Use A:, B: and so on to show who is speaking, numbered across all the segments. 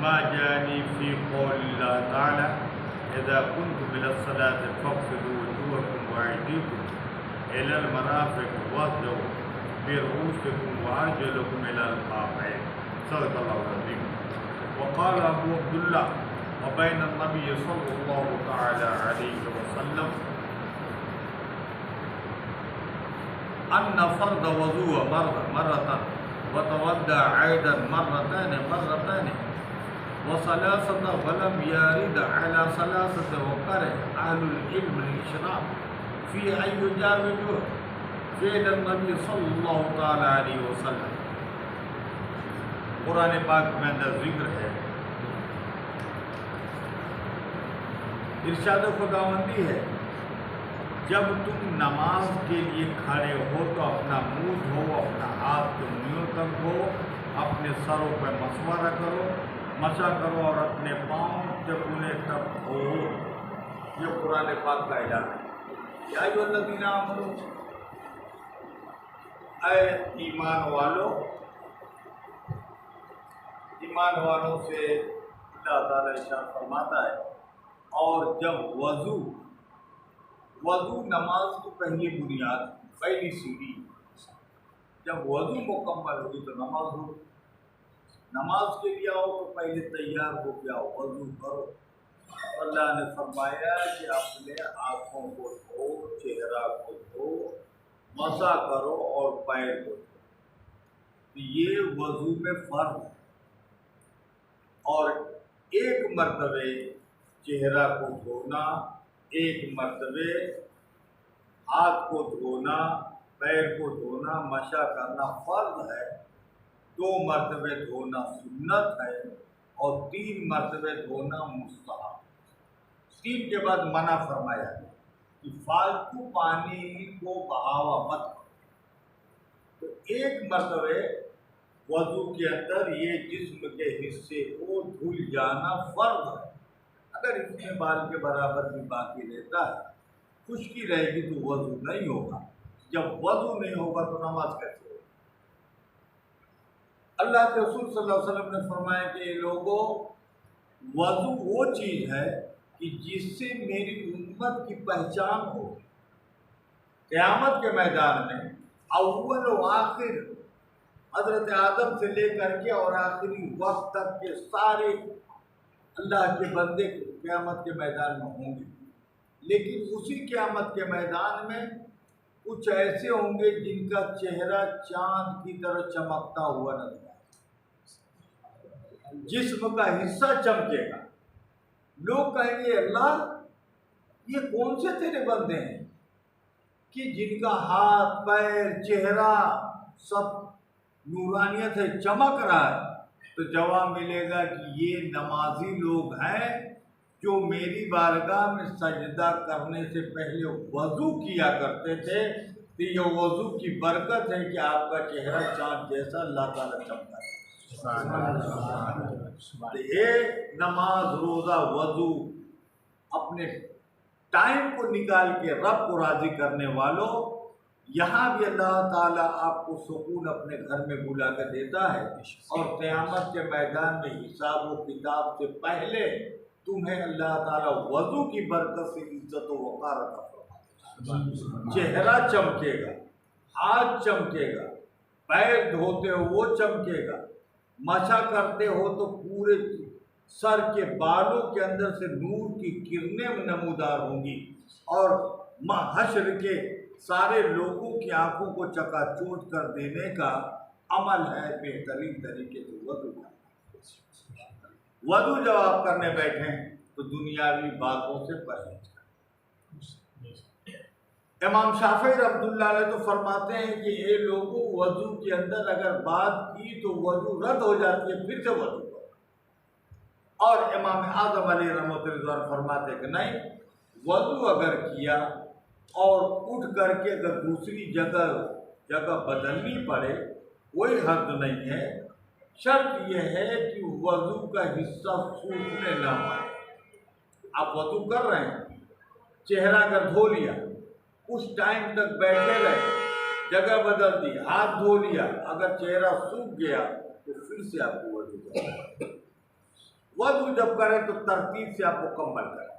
A: ما جاني في قول الله تعالى إذا كنتم إلى الصلاة فاغسلوا وجوهكم وأيديكم إلى المرافق وامسحوا برؤوسكم وأرجلكم إلى الكعبين. صدق الله العظيم. وقال أبو عبد الله وبين النبي صلى الله تعالى عليه وسلم أن فرض وضوء مرة وتودع أيضا مرتين وثلاثة ولم يرد على ثلاثة وكره أهل العلم الإشراف في أن يجاوزوا فعل النبي صلی اللہ تعالی علیہ وسلم. قرآن پاک میں اندر ذکر ہے، ارشاد خداوندی ہے جب تم نماز کے لیے کھڑے ہو تو اپنا منہ دھو، اپنا ہاتھ انگلیوں تک دھو، اپنے سروں پہ مسورہ کرو، مسا کرو اور اپنے پاؤں جب انہیں تب دھو. یہ قرآن پاک کا اعلان ہے. یا ایھا الذین آمنوا، اے ایمان والوں سے اللہ تعالیٰ ارشاد فرماتا ہے، اور جب وضو نماز کی پہلی بنیاد، پہلی سیڑھی، جب وضو مکمل ہوگی تو نماز ہوگی. نماز کے لیے آؤ تو پہلے تیار ہو کے آؤ، وضو کرو. اللہ نے فرمایا کہ اپنے آنکھوں کو دھو، چہرہ کو دھو، مسا کرو اور پیر کو دھو. یہ وضو میں فرض ہے. اور ایک مرتبہ چہرہ کو دھونا، ایک مرتبہ ہاتھ کو دھونا، پیر کو دھونا، مسا کرنا فرض ہے. 2 مرتبہ دھونا سنت ہے اور 3 مرتبہ دھونا مستحب. 3 کے بعد منع فرمایا ہے کہ فالتو پانی کو بہاوا مت کرو. تو 1 مرتبہ وضو کے اندر یہ جسم کے حصے کو دھل جانا فرض ہے. اگر اس میں بال کے برابر بھی باقی رہتا ہے، خشکی رہے گی تو وضو نہیں ہوگا. جب وضو نہیں ہوگا تو نماز کیسے ہوگی؟ اللہ کے رسول صلی اللہ علیہ وسلم نے فرمایا کہ لوگوں، وضو وہ چیز ہے کہ جس سے میری امت کی پہچان ہو. قیامت کے میدان میں اول و آخر، حضرت آدم سے لے کر کے اور آخری وقت تک کے سارے اللہ کے بندے قیامت کے میدان میں ہوں گے. لیکن اسی قیامت کے میدان میں کچھ ایسے ہوں گے جن کا چہرہ چاند کی طرح چمکتا ہوا نظر آئے، جسم کا حصہ چمکے گا. لوگ کہیں گے اللہ یہ کون سے تیرے بندے ہیں کہ جن کا ہاتھ، پیر، چہرہ سب نورانیت ہے، چمک رہا ہے؟ تو جواب ملے گا کہ یہ نمازی لوگ ہیں جو میری بارگاہ میں سجدہ کرنے سے پہلے وضو کیا کرتے تھے. تو یہ وضو کی برکت ہے کہ آپ کا چہرہ چاند جیسا اللہ تعالیٰ چمکا ہے. یہ نماز، روزہ، وضو، اپنے ٹائم کو نکال کے رب کو راضی کرنے والوں، یہاں بھی اللہ تعالیٰ آپ کو سکون اپنے گھر میں بلا کر دیتا ہے. اور قیامت کے میدان میں حساب و کتاب سے پہلے تمہیں اللہ تعالیٰ وضو کی برکت سے عزت و وقار عطا فرمائے. چہرہ چمکے گا، ہاتھ چمکے گا، پیر دھوتے ہو وہ چمکے گا، مسا کرتے ہو تو پورے سر کے بالوں کے اندر سے نور کی کرنیں نمودار ہوں گی. اور حشر کے سارے لوگوں کی آنکھوں کو چکا چوٹ کر دینے کا عمل ہے بہترین طریقے سے وضو کرنا. وضو جب آپ کرنے بیٹھیں تو دنیاوی باتوں سے پرہیز کریں. امام شافعی رحمۃ اللہ علیہ تو فرماتے ہیں کہ اے لوگوں، وضو کے اندر اگر بات کی تو وضو رد ہو جاتی ہے، پھر سے وضو کرو. اور امام اعظم علیہ رحمۃ اللہ فرماتے ہیں کہ نہیں، وضو اگر کیا اور اٹھ کر کے اگر دوسری جگہ بدلنی پڑے کوئی حرج نہیں ہے. شرط یہ ہے کہ وضو کا حصہ سوکھنے نہ پائے. آپ وضو کر رہے ہیں، چہرہ اگر دھو لیا، اس ٹائم تک بیٹھے رہے، جگہ بدل دی، ہاتھ دھو لیا، اگر چہرہ سوکھ گیا تو پھر سے آپ کو وضو کرنا. وضو جب کریں تو ترتیب سے آپ مکمل کریں۔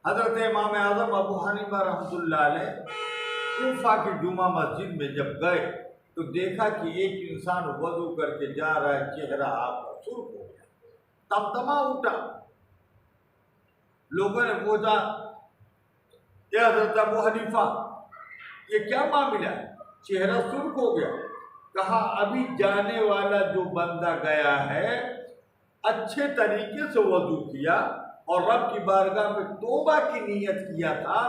A: حضرت امام اعظم ابو حنیفہ رحمۃ اللہ علیہ کوفہ کی جمعہ مسجد میں جب گئے تو دیکھا کہ ایک انسان وضو کر کے جا رہا ہے، چہرہ آپ کا سرخ ہو گیا، تمتما اٹھا۔ لوگوں نے پوچھا کہ حضرت ابو حنیفہ یہ کیا معاملہ ہے، چہرہ سرخ ہو گیا؟ کہا ابھی جانے والا جو بندہ گیا ہے اچھے طریقے سے وضو کیا اور رب کی بارگاہ میں توبہ کی نیت کیا تھا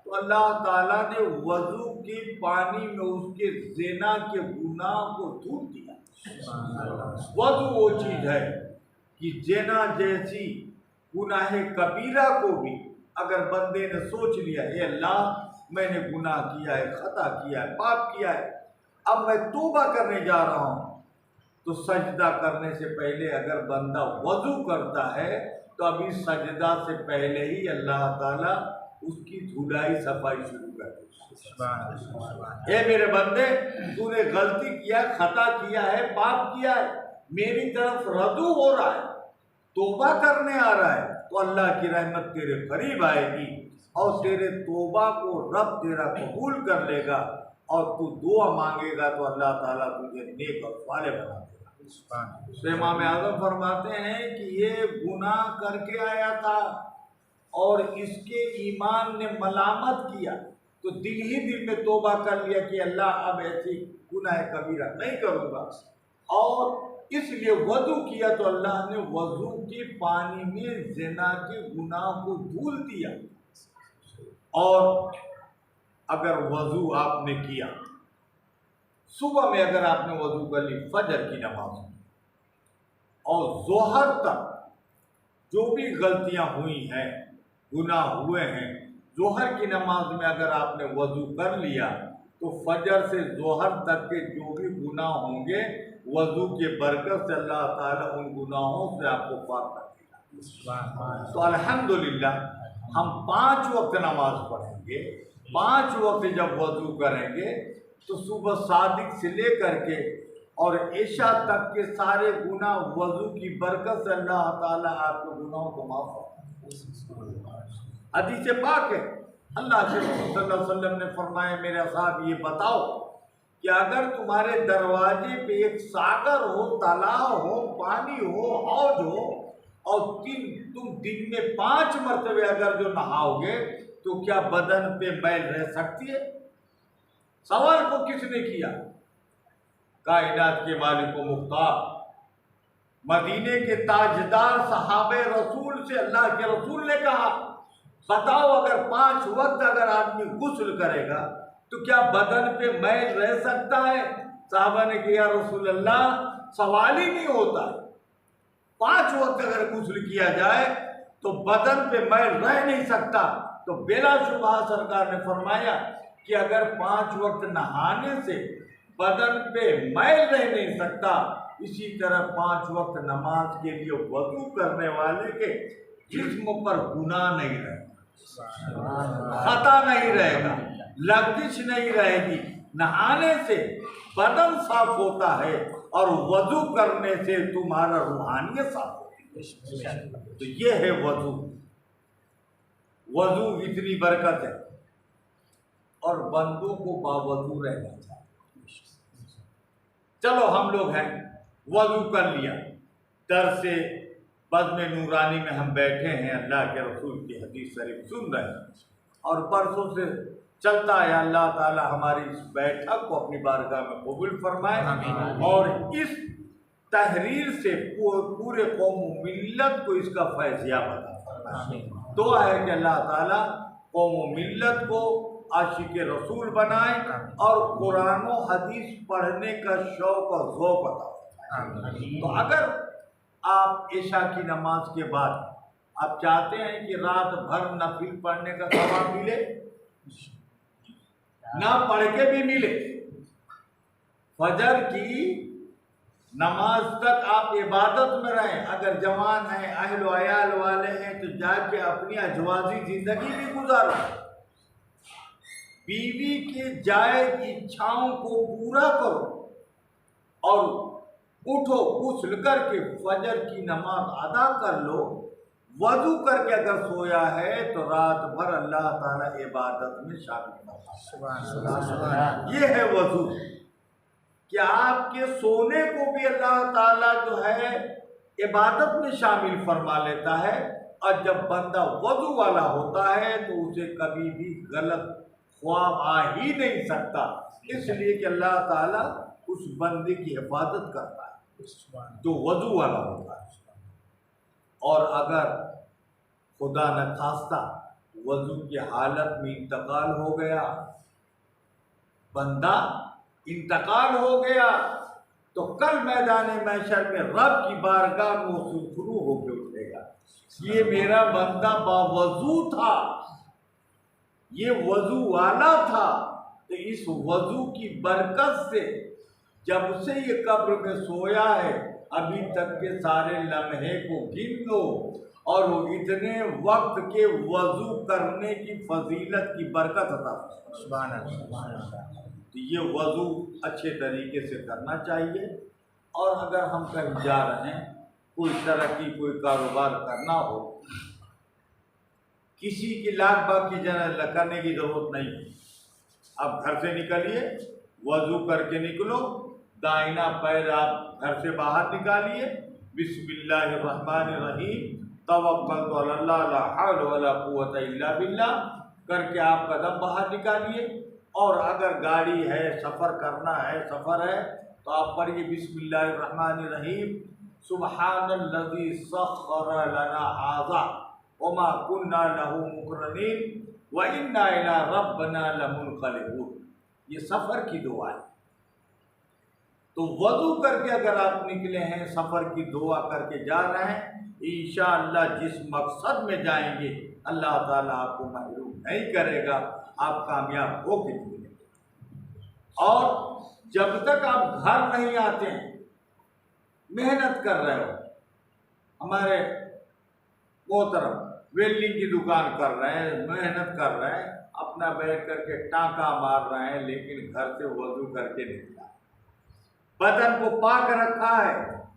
A: تو اللہ تعالیٰ نے وضو کے پانی میں اس کے زنا کے گناہ کو دھل دیا۔ وضو وہ چیز ہے کہ زنا جیسی گناہ کبیرہ کو بھی اگر بندے نے سوچ لیا اے اللہ میں نے گناہ کیا ہے، خطا کیا ہے، پاپ کیا ہے، اب میں توبہ کرنے جا رہا ہوں، تو سجدہ کرنے سے پہلے اگر بندہ وضو کرتا ہے تو ابھی سجدہ سے پہلے ہی اللہ تعالیٰ اس کی دھلائی صفائی شروع کر دی۔ اے میرے بندے تو نے غلطی کیا، خطا کیا ہے، پاپ کیا ہے، میری طرف رجوع ہو رہا ہے، توبہ کرنے آ رہا ہے، تو اللہ کی رحمت تیرے قریب آئے گی اور تیرے توبہ کو رب تیرا قبول کر لے گا اور تو دعا مانگے گا تو اللہ تعالیٰ تجھے نیک اور صالح بنا دے گا۔ امام اعظم فرماتے ہیں کہ یہ گناہ کر کے آیا تھا اور اس کے ایمان نے ملامت کیا تو دل ہی دل میں توبہ کر لیا کہ اللہ اب ایسی گناہ کبیرہ نہیں کروں گا، اور اس لیے وضو کیا تو اللہ نے وضو کے پانی میں زنا کے گناہ کو دھل دیا۔ اور اگر وضو آپ نے کیا صبح میں، اگر آپ نے وضو کر لی فجر کی نماز میں اور ظہر تک جو بھی غلطیاں ہوئی ہیں، گناہ ہوئے ہیں، ظہر کی نماز میں اگر آپ نے وضو کر لیا تو فجر سے ظہر تک کے جو بھی گناہ ہوں گے وضو کے برکت سے اللہ تعالیٰ ان گناہوں سے آپ کو پاک کر دے گا۔ تو الحمدللہ ہم 5 وقت نماز پڑھیں گے، 5 وقت جب وضو کریں گے تو صبح صادق سے لے کر کے اور عشاء تک کے سارے گناہ وضو کی برکت سے اللہ تعالیٰ آپ کے گناہوں کو معاف کرے۔ حدیث پاک ہے، اللہ کے رسول صلی اللہ علیہ وسلم نے فرمایا میرے اصحاب یہ بتاؤ کہ اگر تمہارے دروازے پہ ایک ساگر ہو، تالاب ہو، پانی ہو، حوض ہو اور تم دن میں 5 مرتبہ اگر جو نہاؤ گے تو کیا بدن پہ میل رہ سکتی ہے؟ سوال کو کس نے کیا؟ کائنات کے مالک و مختار، مدینے کے تاجدار صحابہ رسول سے اللہ کے رسول نے کہا بتاؤ اگر 5 وقت اگر آدمی غسل کرے گا تو کیا بدن پہ میل رہ سکتا ہے؟ صحابہ نے کہا یا رسول اللہ سوال ہی نہیں ہوتا، 5 وقت اگر غسل کیا جائے تو بدن پہ میل رہ نہیں سکتا۔ تو بلا شبہ سرکار نے فرمایا کہ اگر 5 وقت نہانے سے بدن پہ میل رہ نہیں سکتا، اسی طرح 5 وقت نماز کے لیے وضو کرنے والے کے جسم پر گناہ نہیں رہے گا، خطا نہیں رہے گا، لغزش نہیں رہے گی۔ نہانے سے بدن صاف ہوتا ہے اور وضو کرنے سے تمہارا روحانیت صاف ہوتی ہے۔ تو یہ ہے وضو، وضو اتنی برکت ہے اور بندوں کو باوضو رہنا چاہیے۔ چلو ہم لوگ ہیں، وضو کر لیا، درس بزم نورانی میں ہم بیٹھے ہیں، اللہ کے رسول کی حدیث شریف سن رہے ہیں اور پرسوں سے چلتا ہے۔ اللہ تعالی ہماری اس بیٹھک کو اپنی بارگاہ میں قبول فرمائے اور اس تحریر سے پورے قوم و ملت کو اس کا فیضیاب عطا فرمائے۔ دعا ہے کہ اللہ تعالیٰ قوم و ملت کو عاشق رسول بنائے اور قرآن و حدیث پڑھنے کا شوق اور ذوق عطا فرمائے۔ تو اگر آپ عشاء کی نماز کے بعد آپ چاہتے ہیں کہ رات بھر نفل پڑھنے کا ثواب ملے، نہ پڑھ کے بھی ملے، فجر کی نماز تک آپ عبادت میں رہیں، اگر جوان ہیں، اہل و عیال والے ہیں تو جا کے اپنی اجوازی زندگی بھی گزارو، بیوی کے جائز اچھاؤں کو پورا کرو اور اٹھو غسل کر کے فجر کی نماز ادا کر لو، وضو کر کے اگر سویا ہے تو رات بھر اللہ تعالیٰ عبادت میں شامل ہوگا۔ یہ ہے وضو، کہ آپ کے سونے کو بھی اللہ تعالیٰ جو ہے عبادت میں شامل فرما لیتا ہے، اور جب بندہ وضو والا ہوتا ہے تو اسے کبھی بھی غلط خواب آ ہی نہیں سکتا، اس لیے کہ اللہ تعالیٰ اس بندے کی حفاظت کرتا ہے جو وضو والا ہوتا ہے۔ اور اگر خدا نخواستہ وضو کی حالت میں انتقال ہو گیا، بندہ انتقال ہو گیا، تو کل میدان محشر میں رب کی بارگاہ میں سرخرو ہو کے اٹھے گا، یہ میرا بندہ باوضو تھا، یہ وضو والا تھا، تو اس وضو کی برکت سے جب سے یہ قبر میں سویا ہے ابھی تک کے سارے لمحے کو گن لو، اور وہ اتنے وقت کے وضو کرنے کی فضیلت کی برکت عطا سبحان اللہ۔ تو یہ وضو اچھے طریقے سے کرنا چاہیے، اور اگر ہم کہیں جا رہے ہیں، کوئی ترقی کوئی کاروبار کرنا ہو، کسی کی لاکھ باغ کی جنرل کرنے کی ضرورت نہیں ہے، آپ گھر سے نکلیے، وضو کر کے نکلو، دائنا پیر آپ گھر سے باہر نکالیے، بسم اللہ الرحمن الرحیم توکلت علی اللہ لا حول ولا قوت الا باللہ کر کے آپ قدم باہر نکالیے، اور اگر گاڑی ہے، سفر کرنا ہے، سفر ہے، تو آپ پڑھیے بسم اللہ الرحمن الرحیم سبحان الذی سخر لنا ھذا وما كنا له مقرنین وإنا إلی ربنا لمنقلبون، یہ سفر کی دعا ہے۔ تو وضو کر کے اگر آپ نکلے ہیں، سفر کی دعا کر کے جا رہے ہیں، انشاءاللہ جس مقصد میں جائیں گے اللہ تعالیٰ آپ کو محروم نہیں کرے گا، آپ کامیاب ہو کے نکلیں گے۔ اور جب تک آپ گھر نہیں آتے ہیں، محنت کر رہے ہو، ہمارے محترم ویلڈنگ کی دکان کر رہے ہیں، محنت کر رہے ہیں، اپنا بیٹھ کر کے ٹانکا مار رہے ہیں، لیکن گھر سے وضو کر کے نکلا، بدن کو پاک رکھا ہے،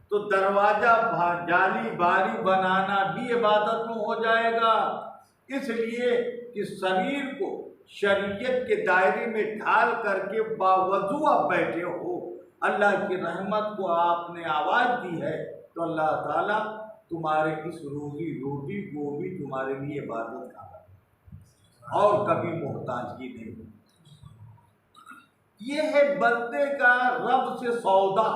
A: تو دروازہ جالی باری بنانا بھی عبادت میں ہو جائے گا، اس لیے کہ شریر کو شریعت کے دائرے میں ڈھال کر کے باوضو آپ بیٹھے ہو، اللہ کی رحمت کو آپ نے آواز دی ہے، تو اللہ تعالیٰ تمہارے اس روزی روٹی کو بھی تمہارے لیے عبادت کا اور کبھی محتاجگی نہیں۔ یہ ہے بندے کا رب سے سودا،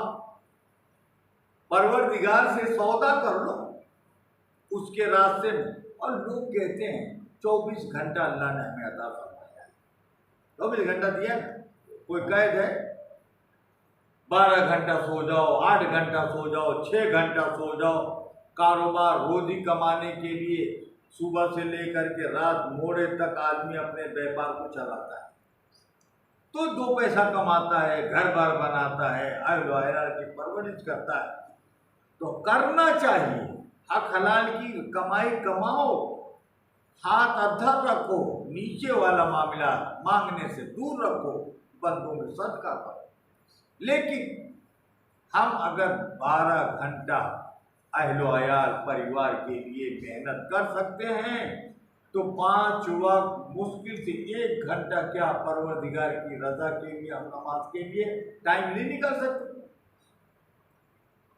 A: پروردگار سے سودا کر لو اس کے راستے میں۔ اور لوگ کہتے ہیں 24 گھنٹہ اللہ نے ہمیں عطا فرمایا ہے، 24 گھنٹہ دیا نا، کوئی قید ہے؟ 12 گھنٹہ سو جاؤ، 8 گھنٹہ سو جاؤ، 6 گھنٹہ سو جاؤ، کاروبار روزی کمانے کے لیے صبح سے لے کر کے رات موڑے تک آدمی اپنے بیپار کو چلاتا ہے، تو 2 پیسہ کماتا ہے، گھر بار بناتا ہے، اہل و عیال کی پرورش کرتا ہے، تو کرنا چاہیے، حق حلال کی کمائی کماؤ، ہاتھ ادھر رکھو، نیچے والا معاملہ مانگنے سے دور رکھو، بندوں میں صدقہ کرو۔ لیکن ہم اگر 12 گھنٹہ اہل و عیال پریوار کے لیے محنت کر سکتے ہیں، تو 5 وقت مشکل سے 1 گھنٹہ کیا پروردگار کی رضا کے لیے، ہم نماز کے لیے ٹائم نہیں نکال سکتے؟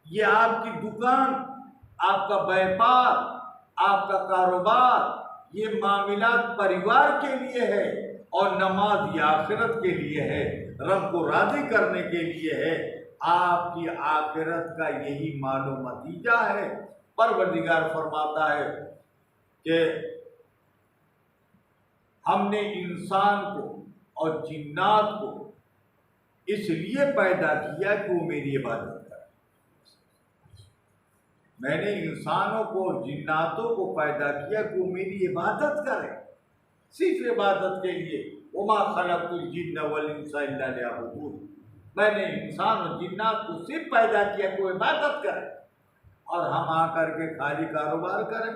A: یہ آپ کی دکان، آپ کا بیپار، آپ کا کاروبار، یہ معاملات پریوار کے لیے ہے، اور نماز یہ آخرت کے لیے ہے، رب کو راضی کرنے کے لیے ہے۔ آپ کی آخرت کا یہی مال و نتیجہ ہے۔ پروردگار فرماتا ہے کہ ہم نے انسان کو اور جنات کو اس لیے پیدا کیا کہ وہ میری عبادت کریں۔ میں نے انسانوں کو اور جناتوں کو پیدا کیا کہ وہ میری عبادت کریں، صرف عبادت کے لیے۔ وما خلقت الجن والانس الا لیعبدون، میں نے انسان اور جنات کو صرف پیدا کیا کہ وہ عبادت کریں، اور ہم آ کر کے خالی کاروبار کریں،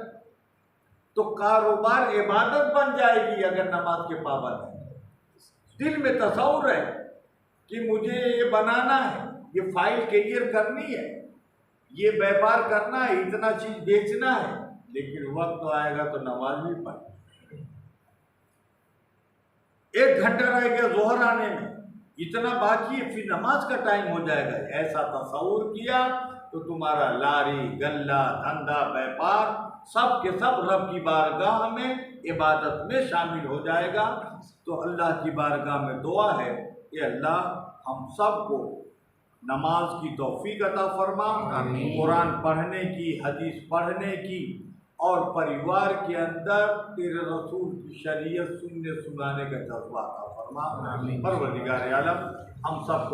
A: تو کاروبار عبادت بن جائے گی اگر نماز کے پابند ہیں۔ دل میں تصور ہے کہ مجھے یہ بنانا ہے، یہ فائل کلیئر کرنی ہے، یہ بیپار کرنا ہے، اتنا چیز بیچنا ہے، لیکن وقت تو آئے گا تو نماز بھی پڑھ، 1 گھنٹہ رہ گیا ظہر آنے میں، اتنا باقی ہے، پھر نماز کا ٹائم ہو جائے گا، ایسا تصور کیا تو تمہارا لاری گلہ دھندا بیپار سب کے سب رب کی بارگاہ میں عبادت میں شامل ہو جائے گا۔ تو اللہ کی بارگاہ میں دعا ہے کہ اللہ ہم سب کو نماز کی توفیق عطا فرما، قرآن پڑھنے کی، حدیث پڑھنے کی، اور پریوار کے اندر تیرے رسول کی شریعت سننے سنانے کا جذبہ عطا فرما۔ پروردگار عالم ہم سب کو